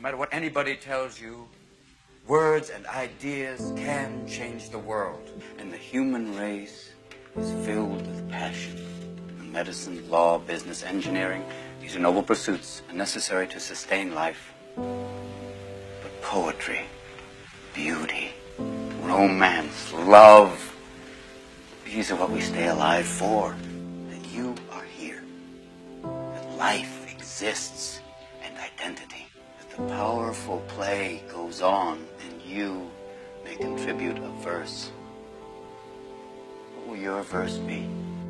matter what anybody tells you, words and ideas can change the world. And the human race is filled with passion. Medicine, law, business, engineering, these are noble pursuits and necessary to sustain life. But poetry, beauty, romance, love, these are what we stay alive for. That you are here. That life exists and identity. That the powerful play goes on and you may contribute a verse. What will your verse be?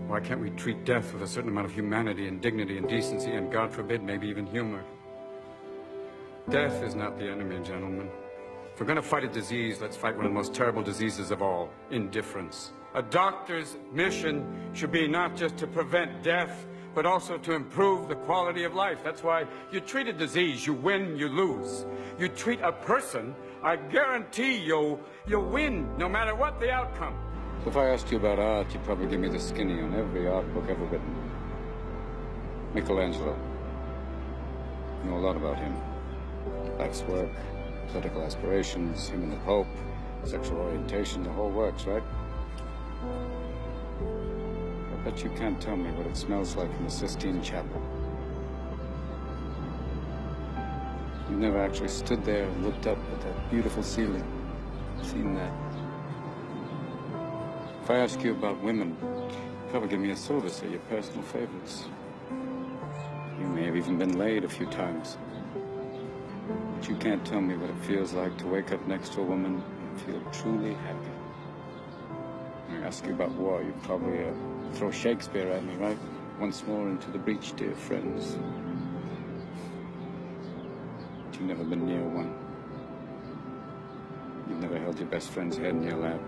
Why can't we treat death with a certain amount of humanity and dignity and decency and, God forbid, maybe even humor? Death is not the enemy, gentlemen. If we're going to fight a disease, let's fight one of the most terrible diseases of all, indifference. A doctor's mission should be not just to prevent death, but also to improve the quality of life. That's why you treat a disease, you win, you lose. You treat a person, I guarantee you'll win, no matter what the outcome. So if I asked you about art, you'd probably give me the skinny on every art book ever written. Michelangelo. You know a lot about him. Life's work, political aspirations, him and the Pope, sexual orientation, the whole works, right? I bet you can't tell me what it smells like in the Sistine Chapel. You've never actually stood there and looked up at that beautiful ceiling. Seen that? If I ask you about women, you'd probably give me a syllabus of your personal favorites. You may have even been laid a few times. But you can't tell me what it feels like to wake up next to a woman and feel truly happy. When I ask you about war, you'd probably throw Shakespeare at me, right? Once more into the breach, dear friends. But you've never been near one. You've never held your best friend's head in your lap.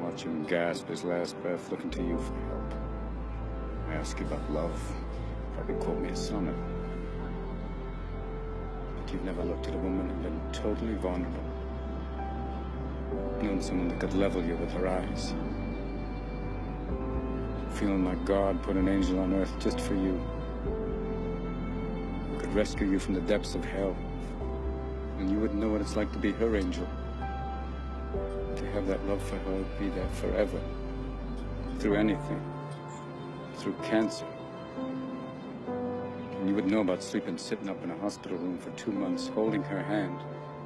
Watch him gasp his last breath, looking to you for help. I ask you about love, probably quote me a sonnet. But you've never looked at a woman and been totally vulnerable. Known someone that could level you with her eyes. Feeling like God put an angel on earth just for you. Who could rescue you from the depths of hell. And you wouldn't know what it's like to be her angel. To have that love for her, be there forever. Through anything. Through cancer. And you would know about sleeping sitting up in a hospital room for 2 months, holding her hand,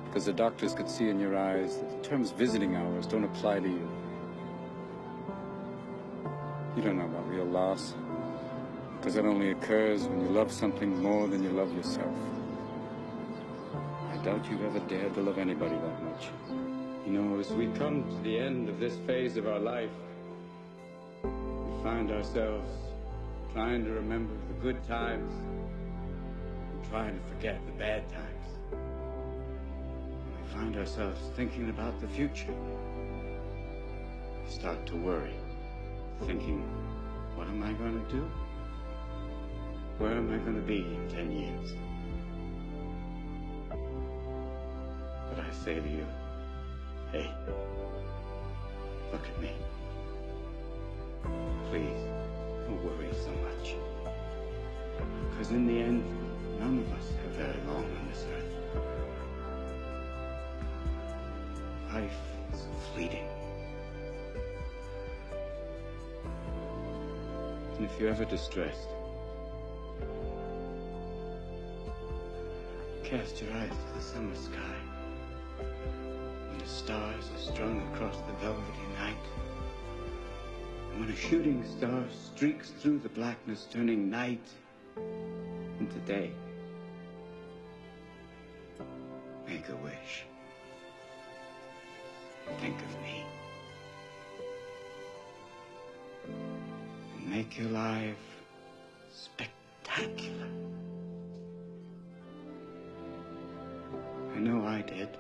because the doctors could see in your eyes that the terms visiting hours don't apply to you. You don't know about real loss, because it only occurs when you love something more than you love yourself. I doubt you've ever dared to love anybody that much. You know, as we come to the end of this phase of our life, we find ourselves trying to remember the good times and trying to forget the bad times. And we find ourselves thinking about the future. We start to worry, thinking, what am I going to do? Where am I going to be in 10 years? But I say to you, hey, look at me. Please, don't worry so much. Because in the end, none of us have very long on this earth. Life is fleeting. And if you're ever distressed, cast your eyes to the summer sky. The stars are strung across the velvety night. And when a shooting star streaks through the blackness, turning night into day, make a wish. Think of me. And make your life spectacular. I know I did.